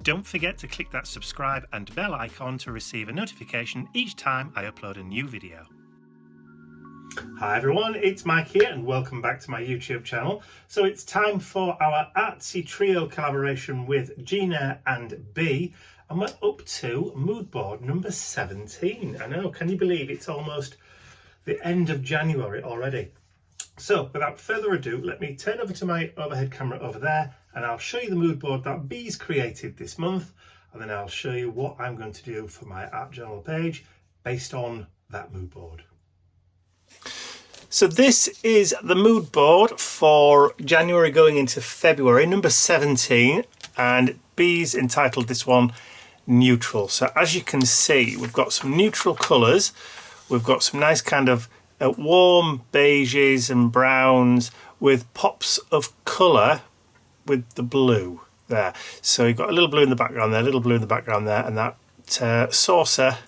Don't forget to click that subscribe and bell icon to receive a notification each time I upload a new video. Hi everyone, it's Mike here and welcome back to my YouTube channel. So it's time for our ArtsyTrio collaboration with Gina and Bea, and we're up to Moodboard number 17. I know, can you believe it's almost the end of January already? So without further ado, let me turn over to my overhead camera over there and I'll show you the mood board that Bea's created this month, and then I'll show you what I'm going to do for my art journal page based on that mood board. So this is the mood board for January going into February, number 17, and Bea's entitled this one Neutral. So as you can see, we've got some neutral colours, we've got some nice kind of warm beiges and browns with pops of colour with the blue there. So you've got a little blue in the background there, a little blue in the background there, and that saucer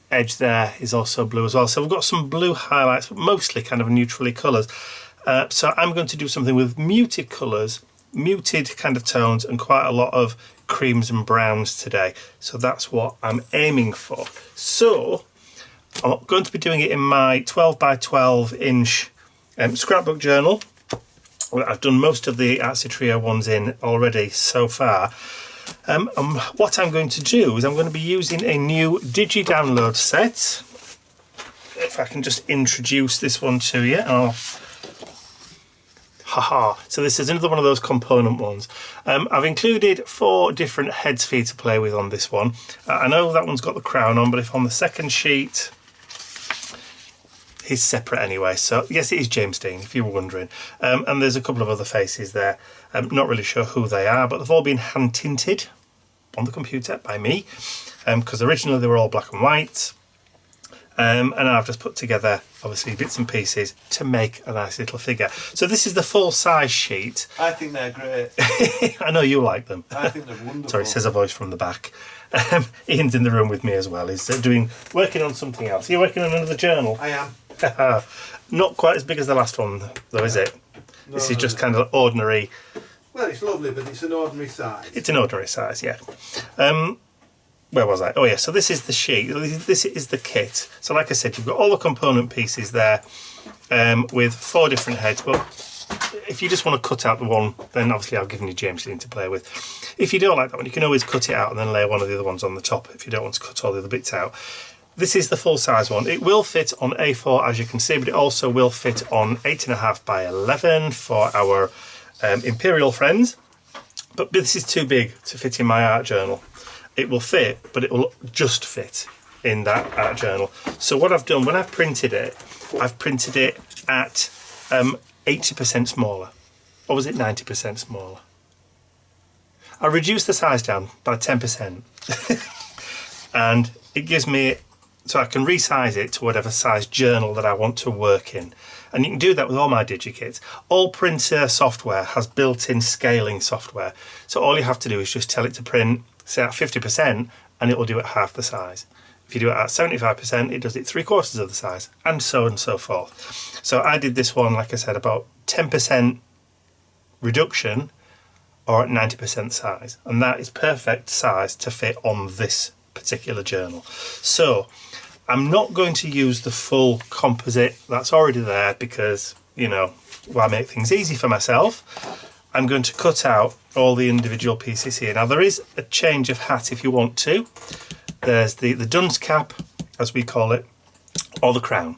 edge there is also blue as well. So we've got some blue highlights, but mostly kind of neutrally colours. So I'm going to do something with muted colours, muted kind of tones, and quite a lot of creams and browns today. So that's what I'm aiming for. So I'm going to be doing it in my 12 by 12 inch scrapbook journal. I've done most of the ArtsyTrio ones in already so far. What I'm going to do is I'm going to be using a new Digi download set. If I can just introduce this one to you. So this is another one of those component ones. I've included 4 different heads for you to play with on this one. I know that one's got the crown on, but if on the second sheet, he's separate anyway. So yes, it is James Dean, if you were wondering. And there's a couple of other faces there. I'm not really sure who they are, but they've all been hand tinted on the computer by me, because originally they were all black and white. And I've just put together, obviously, bits and pieces to make a nice little figure. So this is the full size sheet. I think they're great. I know you like them. I think they're wonderful. Sorry, says a voice from the back. Ian's in the room with me as well. He's working on something else. Are you working on another journal? I am. Not quite as big as the last one, though, is it? No, this is just kind of ordinary. Well, it's lovely, but it's an ordinary size. It's an ordinary size, yeah. Where was I? Oh yeah, so this is the sheet. This is the kit. So like I said, you've got all the component pieces there with 4 different heads, but if you just want to cut out the one, then obviously I've given you James Dean to play with. If you don't like that one, you can always cut it out and then layer one of the other ones on the top if you don't want to cut all the other bits out. This is the full size one. It will fit on A4 as you can see, but it also will fit on 8.5 by 11 for our Imperial friends. But this is too big to fit in my art journal. It will fit, but it will just fit in that art journal. So what I've done, when I've printed it at 80% smaller. Or was it 90% smaller? I reduced the size down by 10%. And it gives me, so I can resize it to whatever size journal that I want to work in. And you can do that with all my DigiKits. All printer software has built-in scaling software. So all you have to do is just tell it to print, say at 50%, and it will do it half the size. If you do it at 75%, it does it 3/4 of the size, and so forth. So I did this one, like I said, about 10% reduction or at 90% size. And that is perfect size to fit on this particular journal. So I'm not going to use the full composite that's already there because, you know, why make things easy for myself? I'm going to cut out all the individual pieces here. Now there is a change of hat if you want to. There's the dunce cap, as we call it, or the crown.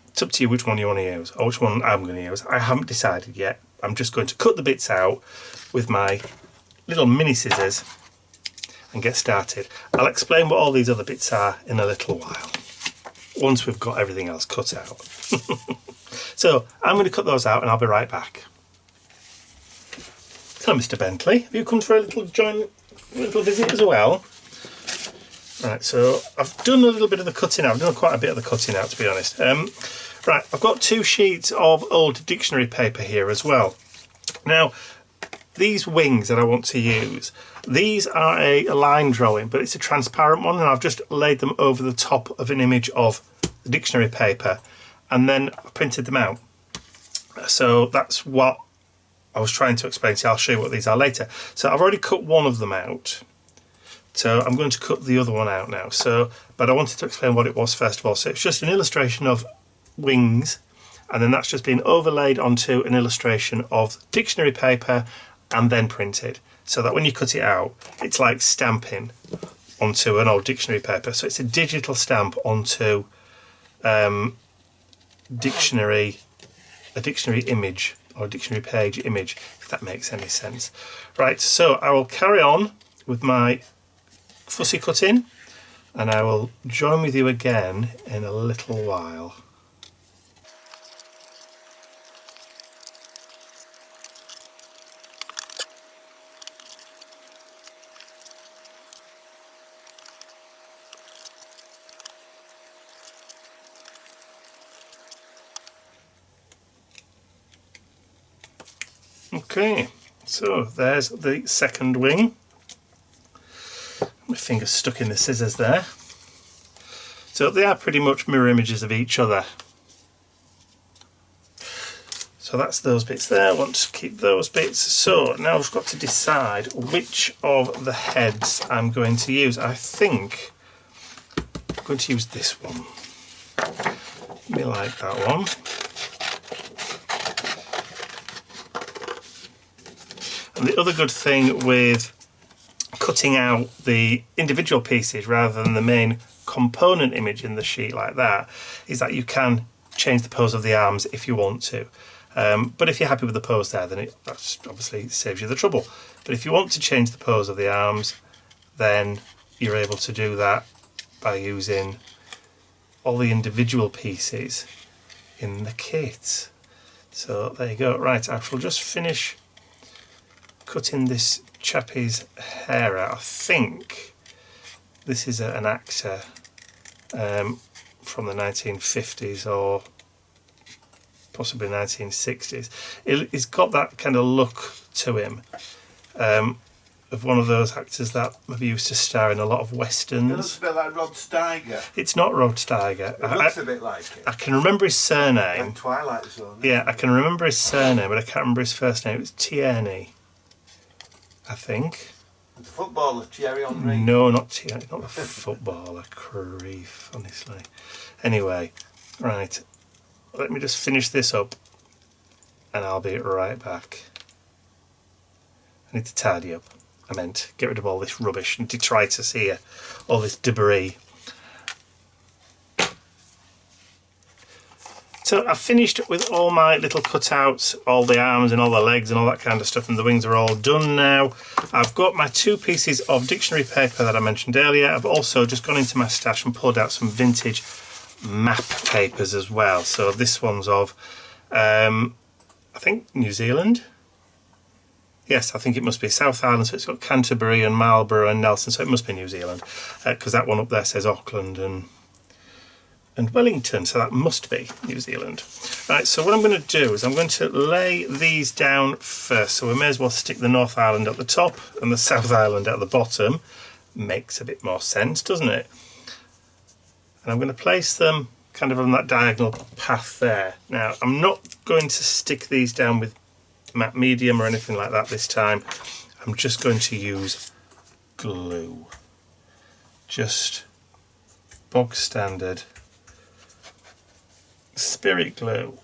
It's up to you which one you want to use, or which one I'm going to use. I haven't decided yet. I'm just going to cut the bits out with my little mini scissors and get started. I'll explain what all these other bits are in a little while, once we've got everything else cut out. So I'm going to cut those out and I'll be right back. Hello, Mr. Bentley. Have you come for a little visit as well? Right, so I've done a little bit of the cutting out. I've done quite a bit of the cutting out, to be honest. Right, I've got 2 sheets of old dictionary paper here as well. Now, these wings that I want to use, these are a line drawing, but it's a transparent one, and I've just laid them over the top of an image of the dictionary paper, and then I printed them out. So that's what I was trying to explain to you. I'll show you what these are later. So I've already cut one of them out. So I'm going to cut the other one out now. So, but I wanted to explain what it was first of all. So it's just an illustration of wings, and then that's just been overlaid onto an illustration of dictionary paper and then printed. So that when you cut it out, it's like stamping onto an old dictionary paper. So it's a digital stamp onto a dictionary image, or a dictionary page image, if that makes any sense. Right, so I will carry on with my fussy cutting, and I will join with you again in a little while. Okay, so there's the second wing. My finger's stuck in the scissors there. So they are pretty much mirror images of each other. So that's those bits there. I want to keep those bits. So now I've got to decide which of the heads I'm going to use. I think I'm going to use this one. Me like that one. And the other good thing with cutting out the individual pieces rather than the main component image in the sheet like that is that you can change the pose of the arms if you want to. But if you're happy with the pose there, then that obviously saves you the trouble. But if you want to change the pose of the arms, then you're able to do that by using all the individual pieces in the kit. So there you go. Right, I shall just finish cutting this chappie's hair out. I think this is an actor from the 1950s or possibly 1960s. He's got that kind of look to him of one of those actors that maybe used to star in a lot of westerns. It looks a bit like Rod Steiger. It's not Rod Steiger. It looks a bit like it. I can remember his surname. Like Twilight Zone. Yeah, I can remember his surname, but I can't remember his first name. It was Tierney, I think. The footballer, Thierry Henry. No, not Tierney, not the footballer. Grief, honestly. Anyway, right. Let me just finish this up and I'll be right back. I need to tidy up. I meant get rid of all this rubbish and detritus here, all this debris. So I've finished with all my little cutouts, all the arms and all the legs and all that kind of stuff, and the wings are all done now. I've got my 2 pieces of dictionary paper that I mentioned earlier. I've also just gone into my stash and pulled out some vintage map papers as well. So this one's of, I think New Zealand. Yes, I think it must be South Island, so it's got Canterbury and Marlborough and Nelson, so it must be New Zealand, because that one up there says Auckland and Wellington, so that must be New Zealand. Right, so what I'm going to do is I'm going to lay these down first, so we may as well stick the North Island at the top and the South Island at the bottom. Makes a bit more sense, doesn't it? And I'm going to place them kind of on that diagonal path there. Now, I'm not going to stick these down with matte medium or anything like that this time. I'm just going to use glue. Just bog standard spirit glue.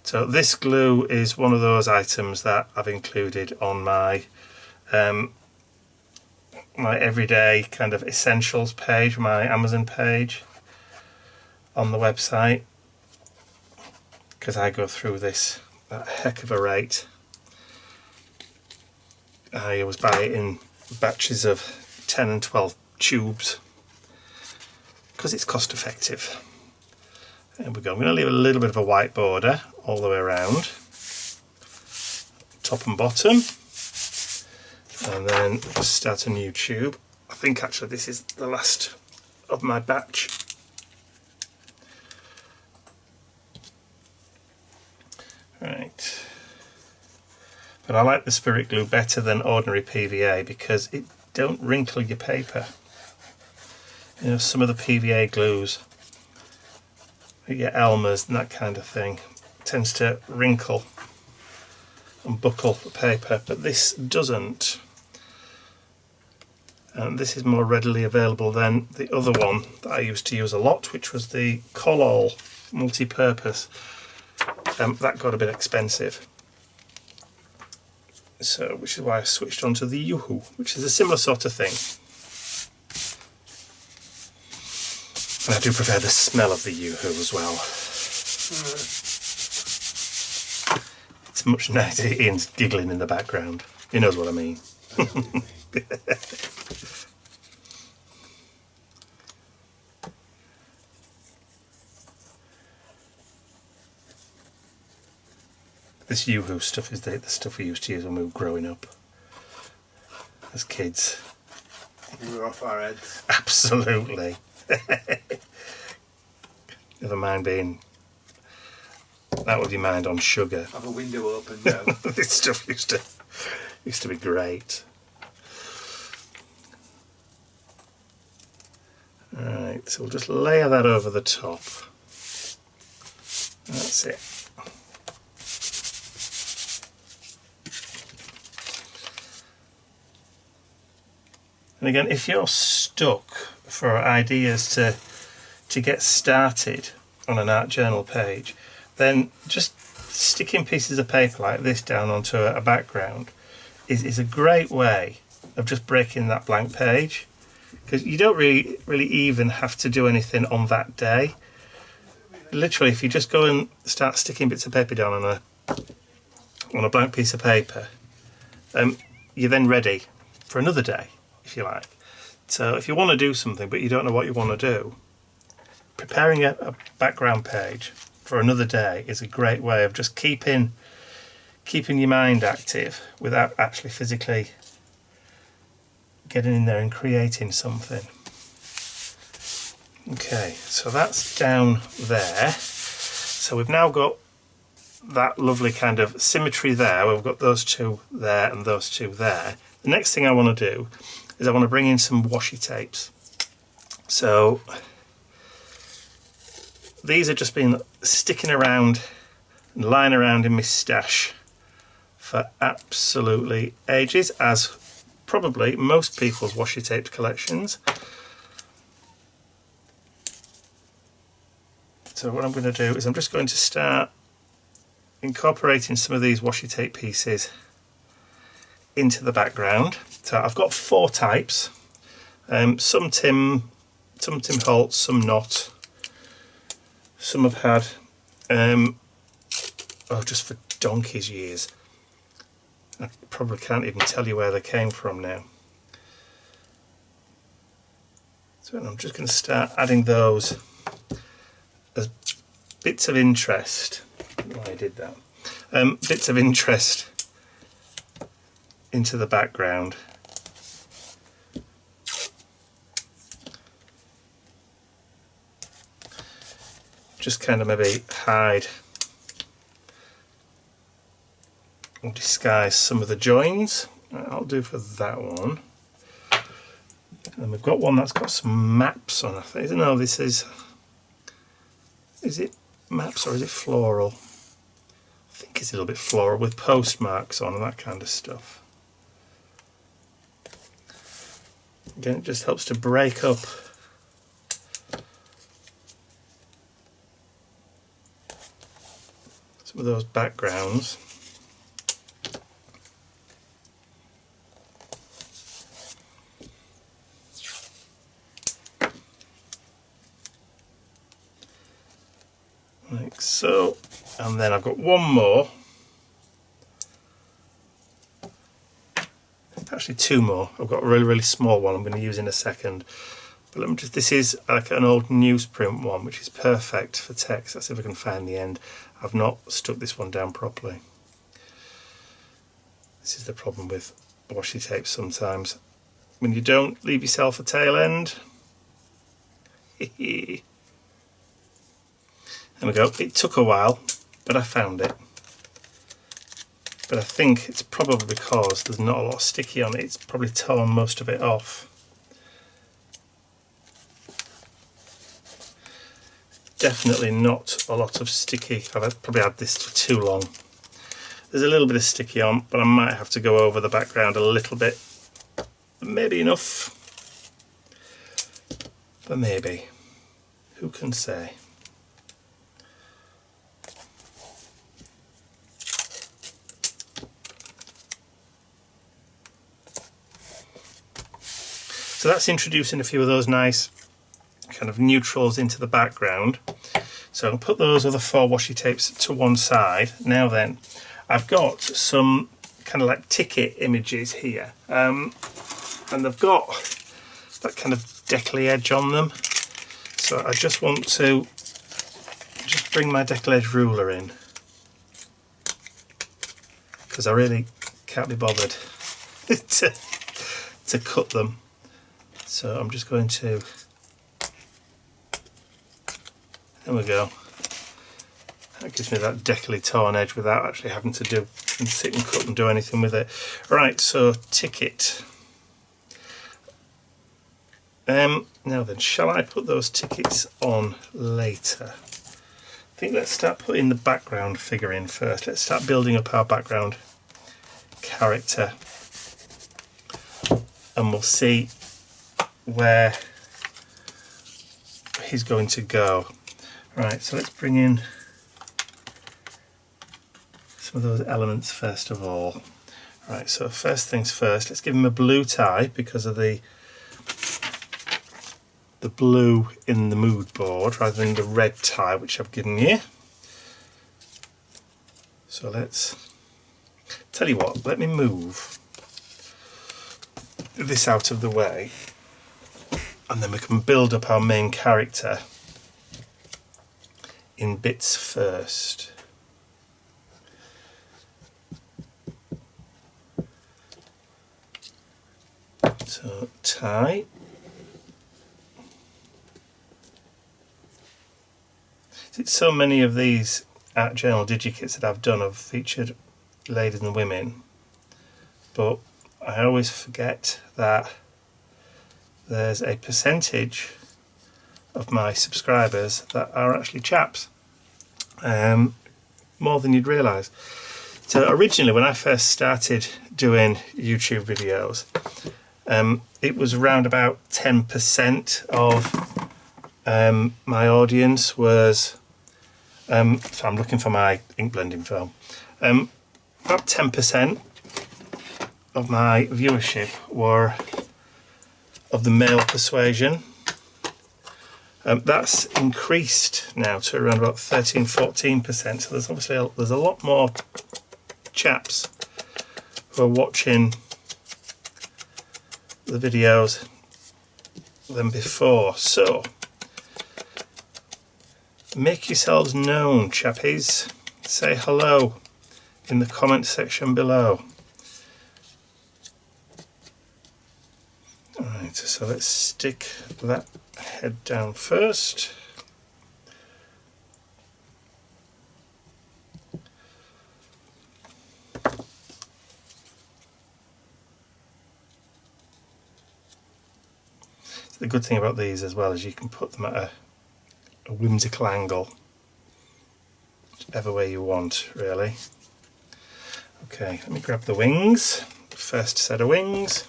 So this glue is one of those items that I've included on my my everyday kind of essentials page, my Amazon page on the website, because I go through this at a heck of a rate. I always buy it in batches of 10 and 12 tubes because it's cost effective. There we go. I'm going to leave a little bit of a white border all the way around, top and bottom, and then just start a new tube. I think actually this is the last of my batch. Right, but I like the spirit glue better than ordinary PVA because it don't wrinkle your paper. You know, some of the PVA glues, your Elmer's and that kind of thing, tends to wrinkle and buckle the paper, but this doesn't. And this is more readily available than the other one that I used to use a lot, which was the Collall multi-purpose. That got a bit expensive. So, which is why I switched on to the Yoo-hoo, which is a similar sort of thing. And I do prefer the smell of the Yoo-hoo as well. It's much nicer. Ian's giggling in the background. He knows what I mean. This Yoo-hoo stuff is the stuff we used to use when we were growing up as kids. We were off our heads. Absolutely. Never mind being out of your mind on sugar. Have a window open now. This stuff used to be great. Alright, so we'll just layer that over the top. That's it. And again, if you're stuck for ideas to get started on an art journal page, then just sticking pieces of paper like this down onto a background is a great way of just breaking that blank page, because you don't really even have to do anything on that day. Literally, if you just go and start sticking bits of paper down on a blank piece of paper, you're then ready for another day, if you like. So if you want to do something but you don't know what you want to do, preparing a background page for another day is a great way of just keeping your mind active without actually physically getting in there and creating something. Okay, so that's down there. So we've now got that lovely kind of symmetry there. We've got those two there and those two there. The next thing I want to do is I want to bring in some washi tapes. So these have just been sticking around and lying around in my stash for absolutely ages, as probably most people's washi tape collections. So what I'm going to do is I'm just going to start incorporating some of these washi tape pieces into the background. So I've got 4 types, some Tim Holtz, some not. Some have had, just for donkey's years. I probably can't even tell you where they came from now. So I'm just going to start adding those as bits of interest. I don't know why I did that. Bits of interest into the background. Just kind of maybe hide or disguise some of the joins. I'll do for that one. And we've got one that's got some maps on. I don't know, this is it maps or is it floral? I think it's a little bit floral with postmarks on and that kind of stuff. Again, it just helps to break up some of those backgrounds. Like so, and then I've got one more, actually 2 more. I've got a really small one I'm going to use in a second, but let me just, this is like an old newsprint one which is perfect for text. Let's see if I can find the end. I've not stuck this one down properly. This is the problem with washi tape sometimes, when you don't leave yourself a tail end. There we go. It took a while, but I found it. But I think it's probably because there's not a lot of sticky on it. It's probably torn most of it off. definitely not a lot of sticky. I've probably had this for too long. There's a little bit of sticky on, but I might have to go over the background a little bit. Maybe enough, but maybe. Who can say? So that's introducing a few of those nice kind of neutrals into the background. So I'll put those other 4 washi tapes to one side. Now then, I've got some kind of like ticket images here, and they've got that kind of deckly edge on them. So I just want to just bring my deckle edge ruler in, because I really can't be bothered to cut them. So I'm just going to, there we go. That gives me that deckly torn edge without actually having to sit and cut and do anything with it. Right, so ticket. Now then, shall I put those tickets on later? I think let's start putting the background figure in first. Let's start building up our background character, and we'll see where he's going to go. Right, so let's bring in some of those elements first of all. Right, so first things first, let's give him a blue tie because of the blue in the mood board rather than the red tie which I've given you. So let's, tell you what, let me move this out of the way, and then we can build up our main character in bits first. So tie. So many of these art journal digikits that I've done have featured ladies and women, but I always forget that there's a percentage of my subscribers that are actually chaps, more than you'd realise. So originally when I first started doing YouTube videos, it was around about 10% of my audience was, so I'm looking for my ink blending film, about 10% of my viewership were of the male persuasion. That's increased now to around about 13-14%, so there's obviously there's a lot more chaps who are watching the videos than before. So make yourselves known, chappies. Say hello in the comment section below. Alright, so let's stick that head down first. The good thing about these as well is you can put them at a whimsical angle, whichever way you want, really. Okay, let me grab the wings, first set of wings.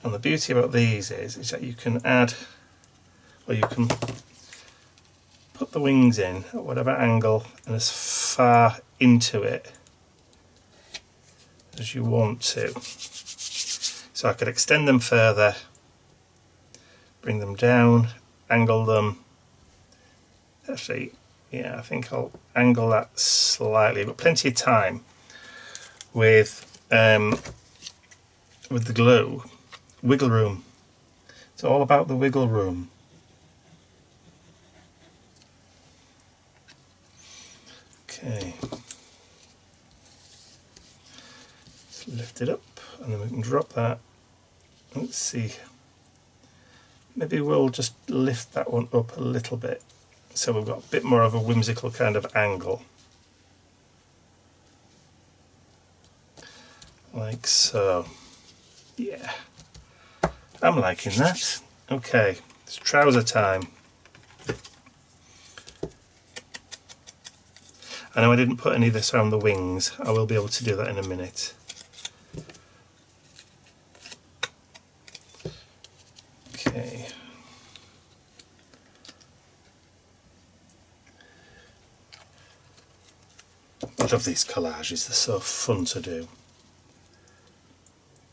And the beauty about these is that you can add, or you can put the wings in at whatever angle and as far into it as you want to. So I could extend them further, bring them down, angle them. Actually, yeah, I think I'll angle that slightly, but plenty of time with the glue. Wiggle room. It's all about the wiggle room. Okay. Let's lift it up and then we can drop that. Let's see. Maybe we'll just lift that one up a little bit so we've got a bit more of a whimsical kind of angle. Like so. Yeah. I'm liking that. Okay, It's trouser time. I know I didn't put any of this around the wings. I will be able to do that in a minute. Okay. I love these collages, they're so fun to do.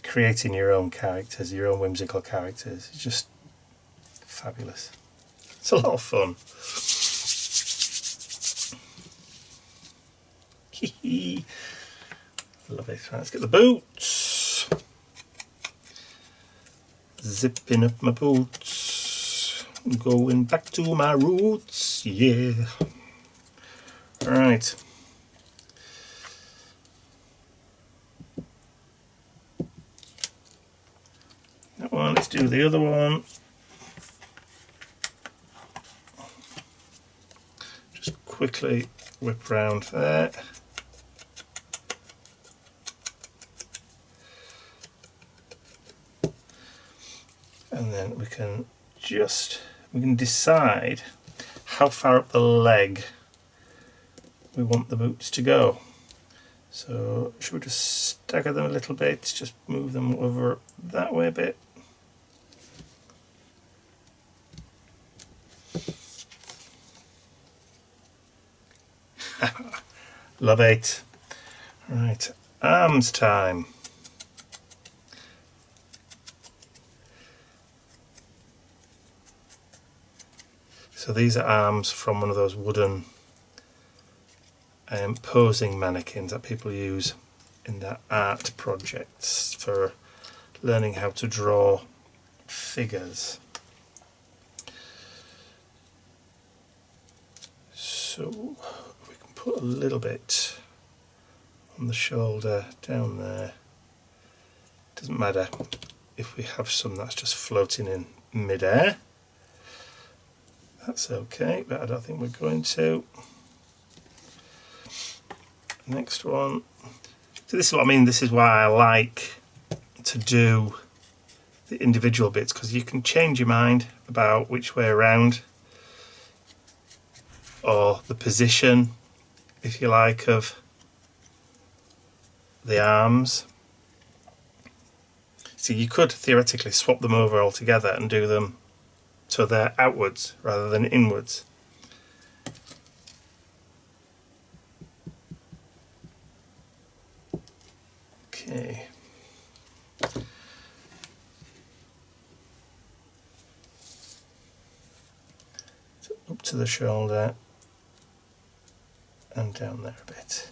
Creating your own characters, your own whimsical characters, it's just fabulous. It's a lot of fun. Love it. Right, let's get the boots. Zipping up my boots. Going back to my roots. Yeah. Right. That one. Let's do the other one. Just quickly whip round there. And then we can decide how far up the leg we want the boots to go. So should we just stagger them a little bit, just move them over that way a bit. Love it. Right, arms time. So these are arms from one of those wooden posing mannequins that people use in their art projects for learning how to draw figures. So we can put a little bit on the shoulder down there. Doesn't matter if we have some that's just floating in mid-air. That's okay, but I don't think we're going to. Next one. So this is what I mean, this is why I like to do the individual bits, because you can change your mind about which way around, or the position, if you like, of the arms. So you could theoretically swap them over altogether and do them so they're outwards rather than inwards. Okay. So up to the shoulder and down there a bit.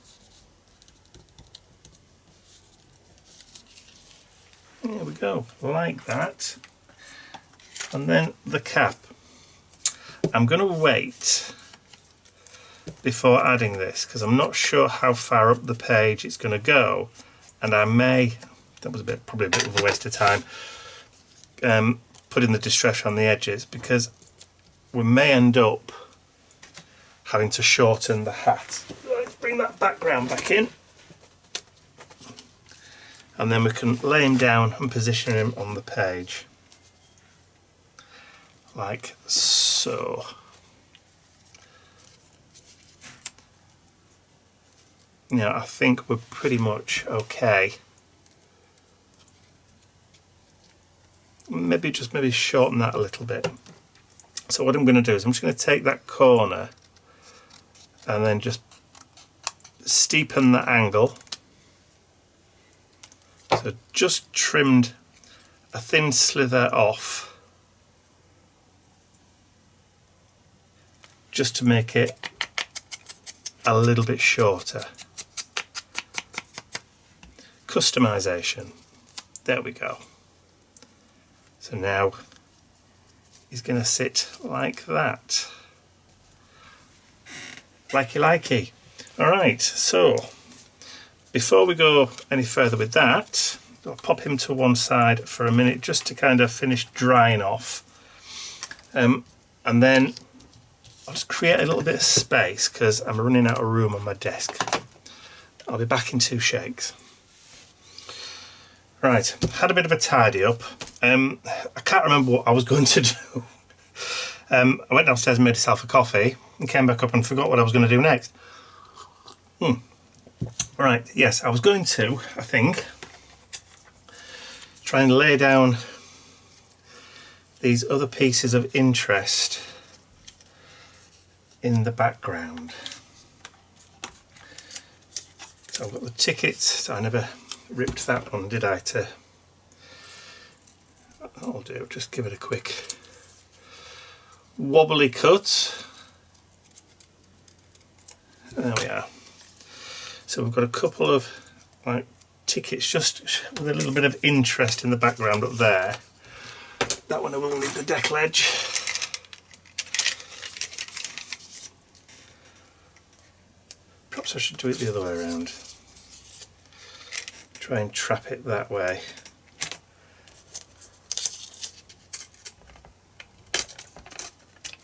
There we go, like that. And then the cap. I'm going to wait before adding this because I'm not sure how far up the page it's going to go, and I may, that was probably a bit of a waste of time, putting the distress on the edges, because we may end up having to shorten the hat. Let's bring that background back in, and then we can lay him down and position him on the page. Like so. Now I think we're pretty much okay. Maybe shorten that a little bit. So what I'm going to do is I'm just going to take that corner and then just steepen that angle. So just trimmed a thin slither off, just to make it a little bit shorter. Customization. There we go. So now he's going to sit like that. Likey. Alright, so before we go any further with that, I'll pop him to one side for a minute just to kind of finish drying off. And then I'll just create a little bit of space because I'm running out of room on my desk. I'll be back in 2 shakes. Right, had a bit of a tidy up. I can't remember what I was going to do. I went downstairs and made myself a coffee and came back up and forgot what I was going to do next. Right, yes, I was going to, I think, try and lay down these other pieces of interest in the background. So I've got the tickets. I never ripped that one, did I? I'll do, just give it a quick wobbly cut. There we are. So we've got a couple of like tickets just with a little bit of interest in the background up there. That one I will need the deck ledge. Perhaps I should do it the other way around. Try and trap it that way.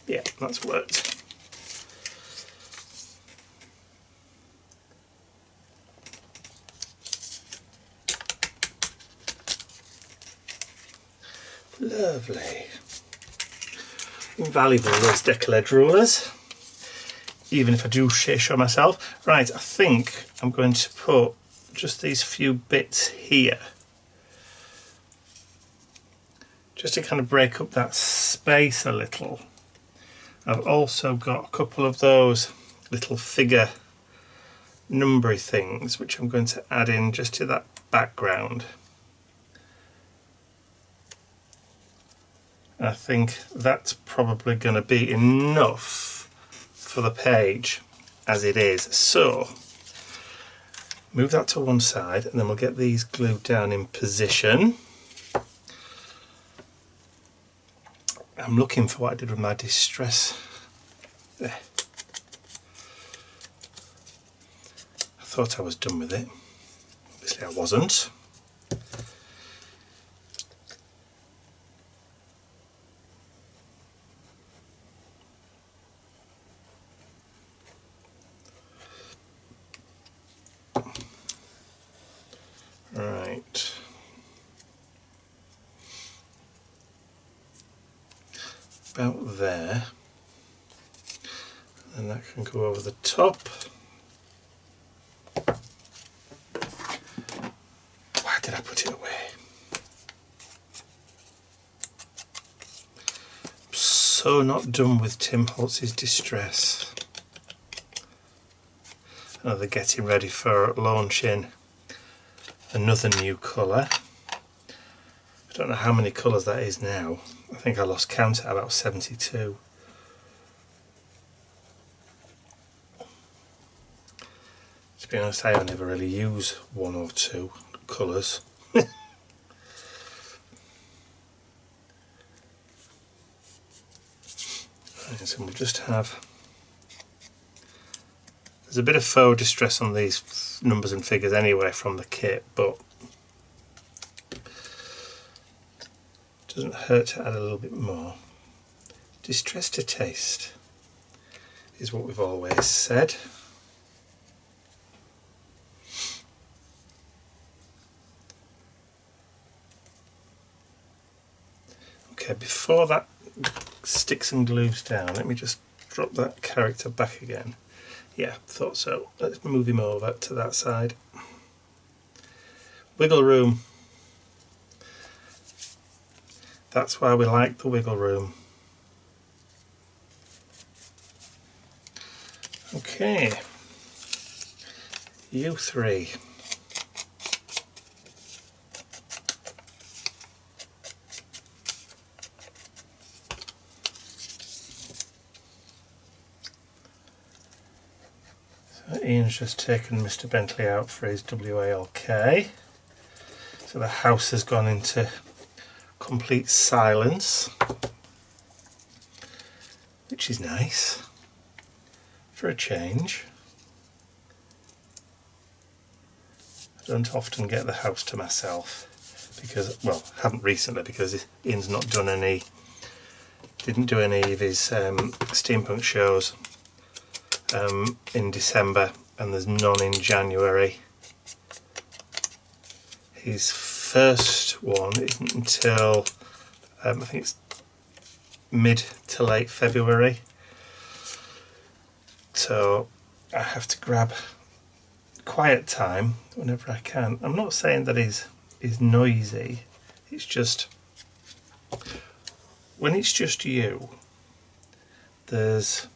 Yeah, that's worked. Lovely. Invaluable, those deck-ledge rulers. Even if I do show myself. Right, I think I'm going to put just these few bits here. Just to kind of break up that space a little. I've also got a couple of those little figure numbery things which I'm going to add in just to that background. I think that's probably going to be enough for the page as it is. So move that to one side and then we'll get these glued down in position. I'm looking for what I did with my distress. There. I thought I was done with it. Obviously I wasn't. Right. About there. And that can go over the top. Why did I put it away? I'm so not done with Tim Holtz's distress. Oh, they're getting ready for launching another new colour. I don't know how many colours that is now. I think I lost count at about 72. To be honest, I only ever really use one or two colours. Right, so we'll just have... There's a bit of faux distress on these numbers and figures anyway from the kit, but it doesn't hurt to add a little bit more. Distress to taste is what we've always said. Okay, before that sticks and glues down, let me just drop that character back again. Yeah, thought so. Let's move him over to that side. Wiggle room. That's why we like the wiggle room. Okay. You three. Ian's just taken Mr. Bentley out for his WALK. So the house has gone into complete silence, which is nice for a change. I don't often get the house to myself because, well, haven't recently because Ian's not done any, didn't do any of his steampunk shows in December, and there's none in January. His first one isn't until I think it's mid to late February, so I have to grab quiet time whenever I can. I'm not saying that is noisy, it's just when it's just you, it's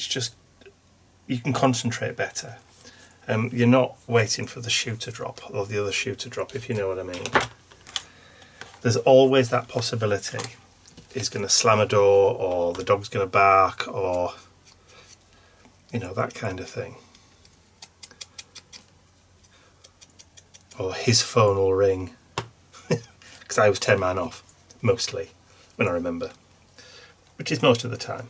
just you can concentrate better. You're not waiting for the shoe to drop or the other shoe to drop, if you know what I mean. There's always that possibility. He's going to slam a door, or the dog's going to bark, or you know, that kind of thing. Or his phone will ring, because I was 10 man off, mostly, when I remember, which is most of the time.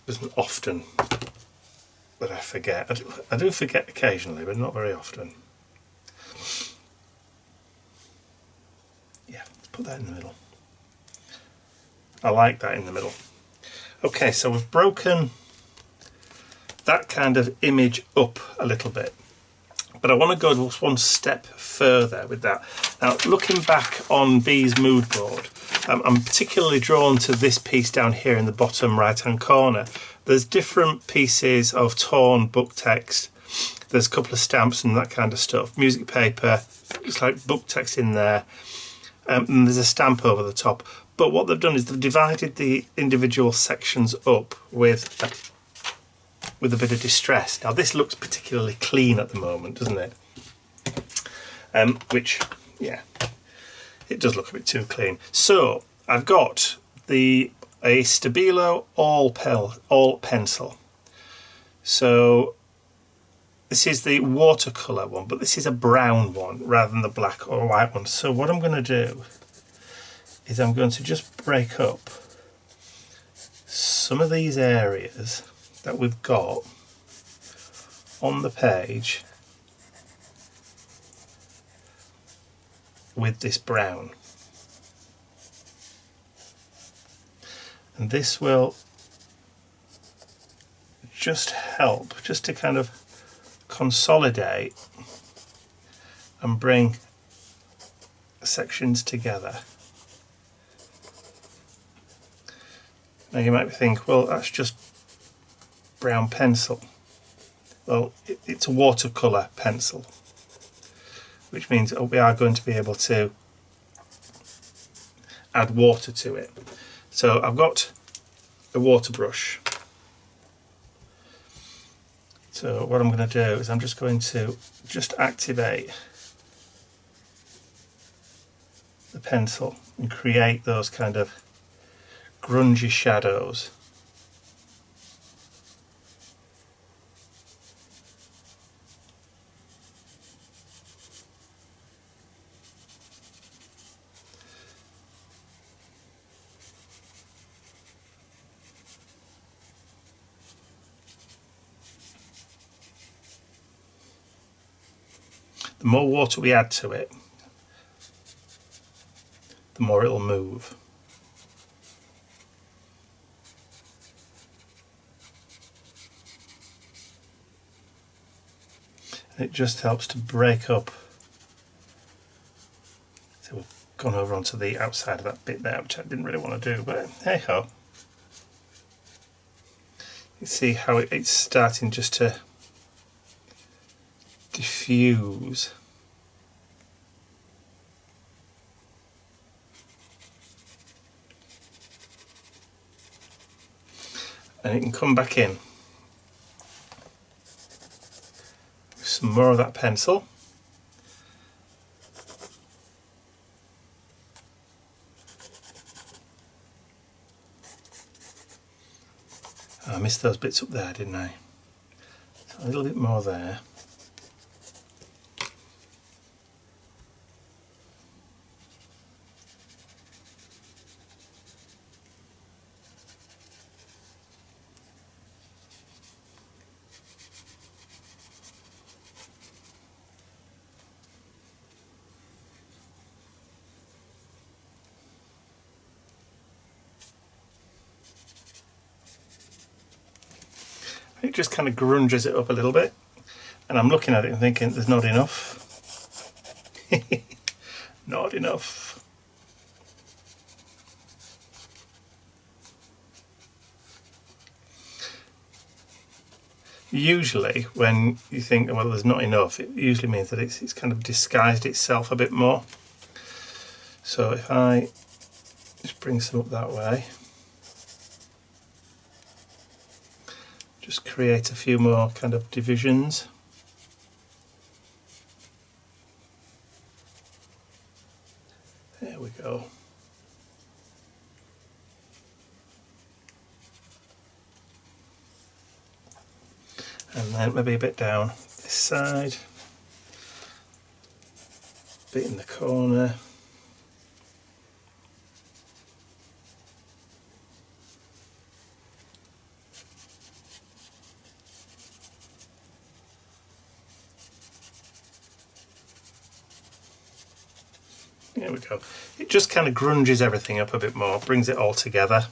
It isn't often that I forget. I do forget occasionally, but not very often. Yeah, put that in the middle. I like that in the middle. Okay, so we've broken that kind of image up a little bit, but I want to go one step further with that. Now, looking back on Bea's mood board, I'm particularly drawn to this piece down here in the bottom right hand corner. There's different pieces of torn book text. There's a couple of stamps and that kind of stuff. Music paper, it's like book text in there. And there's a stamp over the top. But what they've done is they've divided the individual sections up with a bit of distress. Now this looks particularly clean at the moment, doesn't it? Which, yeah, it does look a bit too clean. So I've got a Stabilo all pencil. So this is the watercolour one, but this is a brown one rather than the black or white one. So what I'm going to do is I'm going to just break up some of these areas that we've got on the page with this brown. And this will just help, just to kind of consolidate and bring sections together. Now you might think, well, that's just brown pencil. Well, it's a watercolour pencil, which means we are going to be able to add water to it. So I've got a water brush. So what I'm going to do is I'm just going to activate the pencil and create those kind of grungy shadows. The more water we add to it, the more it'll move. And it just helps to break up. So we've gone over onto the outside of that bit there, which I didn't really want to do, but hey ho. You see how it's starting just to diffuse. And it can come back in with some more of that pencil. I missed those bits up there, didn't I? So a little bit more there. It just kind of grunges it up a little bit, and I'm looking at it and thinking there's not enough. Not enough. Usually when you think, well, there's not enough, it usually means that it's kind of disguised itself a bit more. So if I just bring some up that way, just create a few more kind of divisions. There we go. And then maybe a bit down this side, a bit in the corner. There we go. It just kind of grunges everything up a bit more, brings it all together.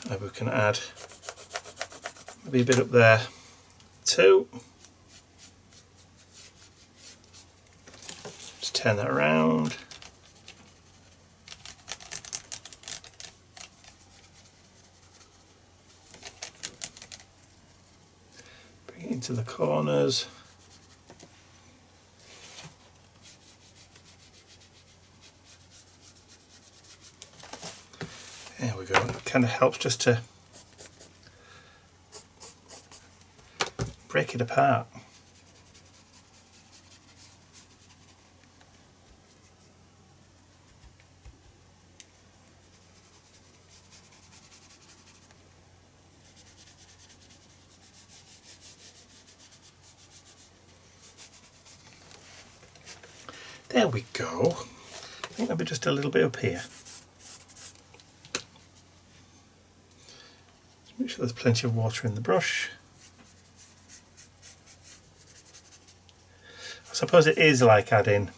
Maybe we can add maybe a bit up there too. Just turn that around. Bring it into the corners. There we go. It kind of helps just to break it apart. There we go. I think maybe just a little bit up here. Make sure there's plenty of water in the brush. I suppose it is like adding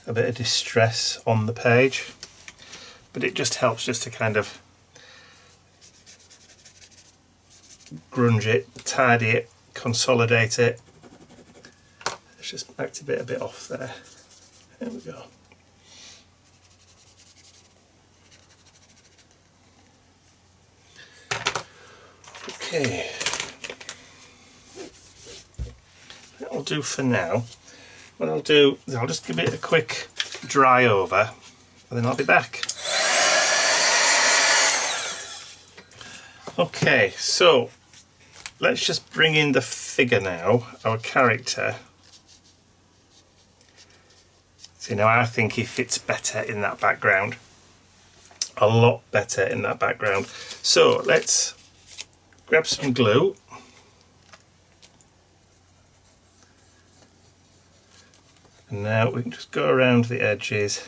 a bit of distress on the page, but it just helps just to kind of grunge it, tidy it, consolidate it. Let's just activate it a bit off there. There we go. Okay, that'll do for now. What I'll do is I'll just give it a quick dry over and then I'll be back. Okay, so let's just bring in the figure now, our character. See, now I think he fits better in that background. A lot better in that background. So let's grab some glue. And now we can just go around the edges.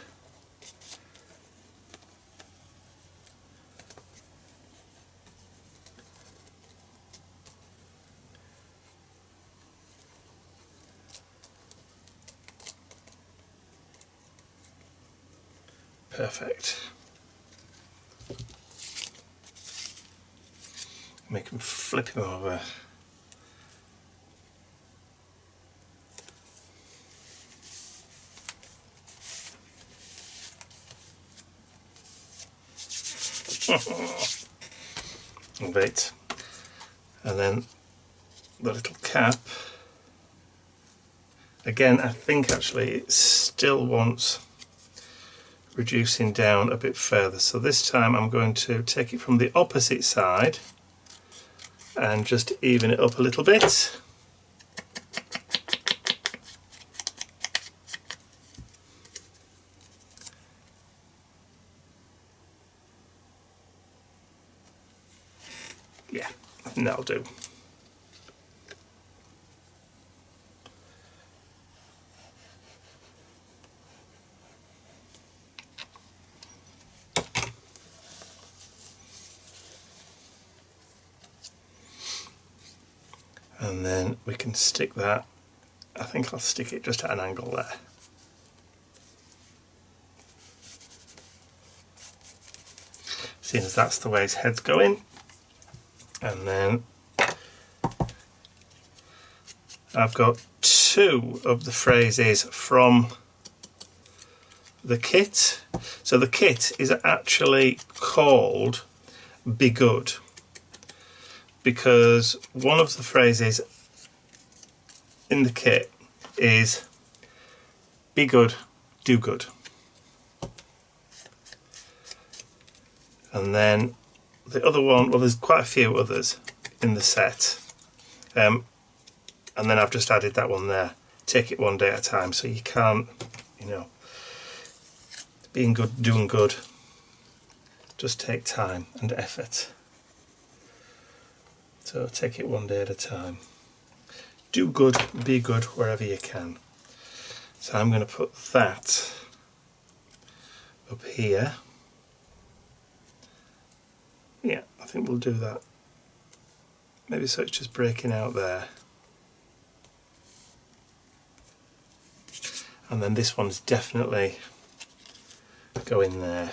Perfect. Make him flip him over. A bit. And then the little cap. Again, I think actually it still wants reducing down a bit further. So this time I'm going to take it from the opposite side and just even it up a little bit. Yeah, I think that'll do. And then we can stick that, I think I'll stick it just at an angle there. Seeing as that's the way his head's going. And then I've got 2 of the phrases from the kit. So the kit is actually called Be Good, because one of the phrases in the kit is be good, do good. And then the other one, well, there's quite a few others in the set. And then I've just added that one there. Take it one day at a time. So you can't, you know, being good, doing good, just take time and effort. So take it one day at a time. Do good, be good wherever you can. So I'm going to put that up here. Yeah, I think we'll do that. Maybe so it's just breaking out there. And then this one's definitely going there.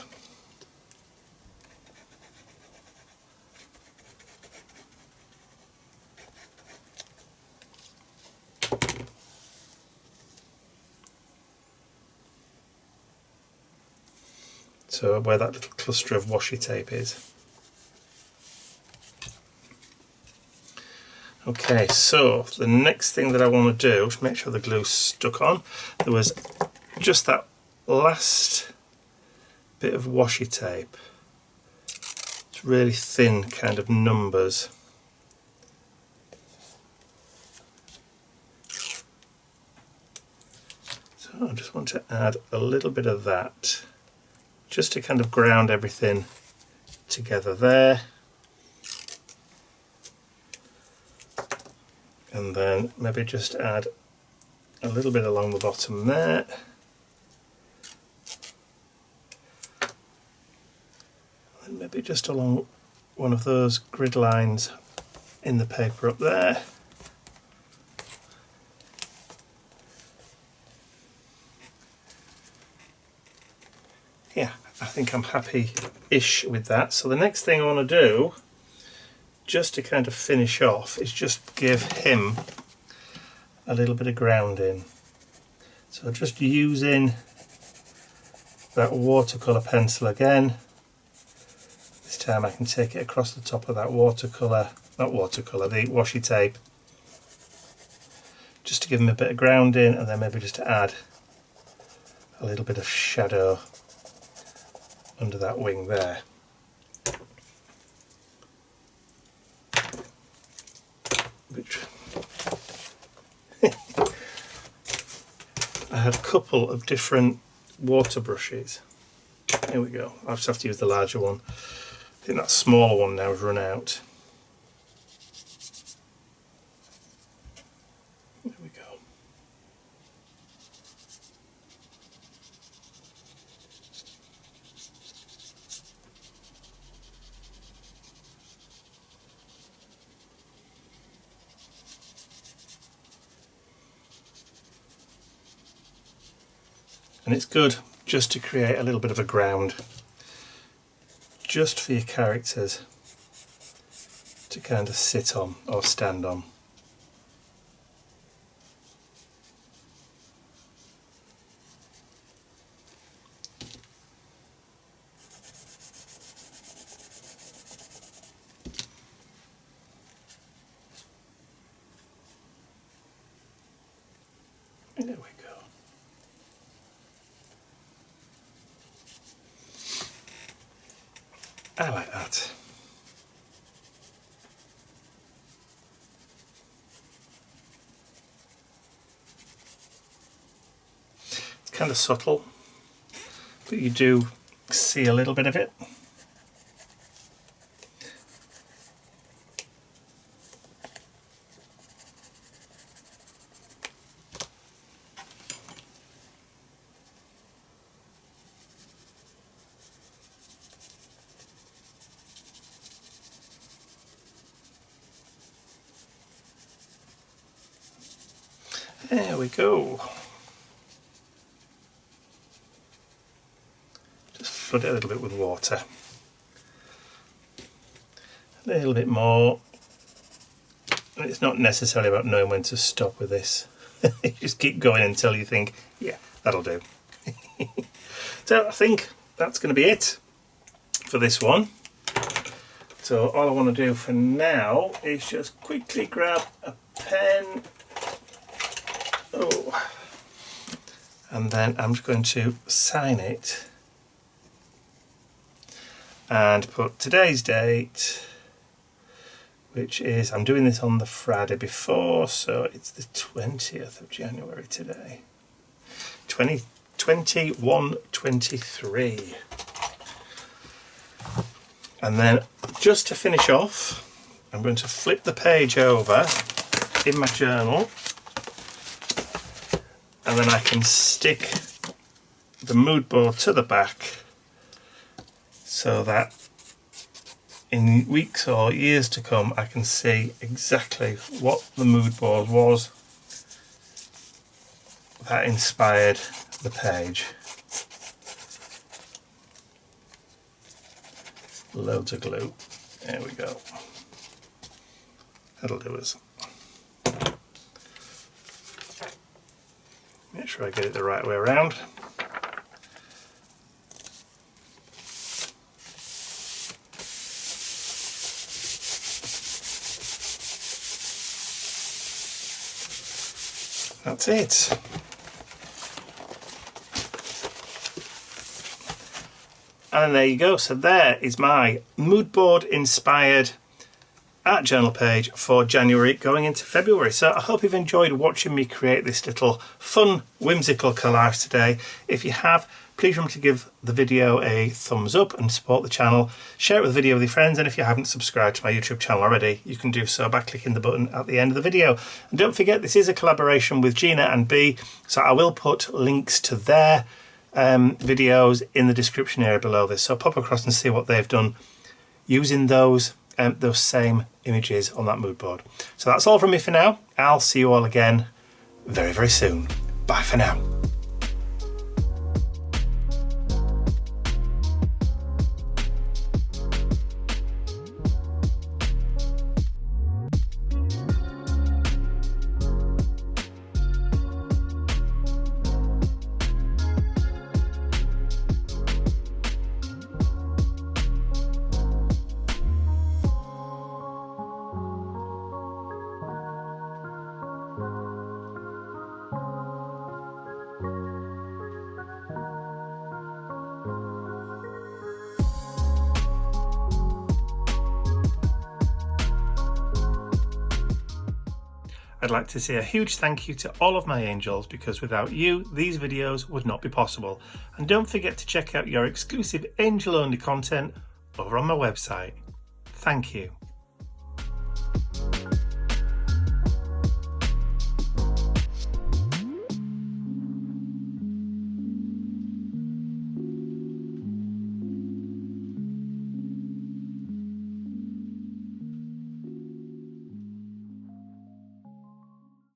So where that little cluster of washi tape is. Okay, so the next thing that I want to do to make sure the glue's stuck on, there was just that last bit of washi tape. It's really thin kind of numbers. So I just want to add a little bit of that just to kind of ground everything together there. And then maybe just add a little bit along the bottom there. And maybe just along one of those grid lines in the paper up there. Yeah, I think I'm happy-ish with that. So the next thing I want to do, just to kind of finish off, is just give him a little bit of grounding. So just using that watercolour pencil again. This time I can take it across the top of that watercolour, not watercolour, the washi tape, just to give him a bit of grounding, and then maybe just to add a little bit of shadow under that wing there. Which I had a couple of different water brushes. Here we go. I'll just have to use the larger one. I think that smaller one now has run out. There we go. And it's good just to create a little bit of a ground, just for your characters to kind of sit on or stand on. And there we go. I like that. It's kind of subtle, but you do see a little bit of it. There we go. Just flood it a little bit with water. A little bit more. And it's not necessarily about knowing when to stop with this. You just keep going until you think, yeah, that'll do. So I think that's going to be it for this one. So all I want to do for now is just quickly grab a pen. Oh. And then I'm just going to sign it and put today's date, which is, I'm doing this on the Friday before, so it's the 20th of January today. 21/23. And then just to finish off, I'm going to flip the page over in my journal, and then I can stick the mood board to the back so that in weeks or years to come I can see exactly what the mood board was that inspired the page. Loads of glue. There we go. That'll do us. Make sure I get it the right way around. That's it. And there you go. So there is my mood board inspired art journal page for January going into February. So I hope you've enjoyed watching me create this little fun, whimsical collage today. If you have, please remember to give the video a thumbs up and support the channel. Share it with the video with your friends, and if you haven't subscribed to my YouTube channel already, you can do so by clicking the button at the end of the video. And don't forget, this is a collaboration with Gina and Bea, so I will put links to their videos in the description area below this. So pop across and see what they've done using those same images on that mood board. So that's all from me for now. I'll see you all again very, very soon. Bye for now. I'd like to say a huge thank you to all of my angels, because without you, these videos would not be possible. And don't forget to check out your exclusive angel-only content over on my website. Thank you.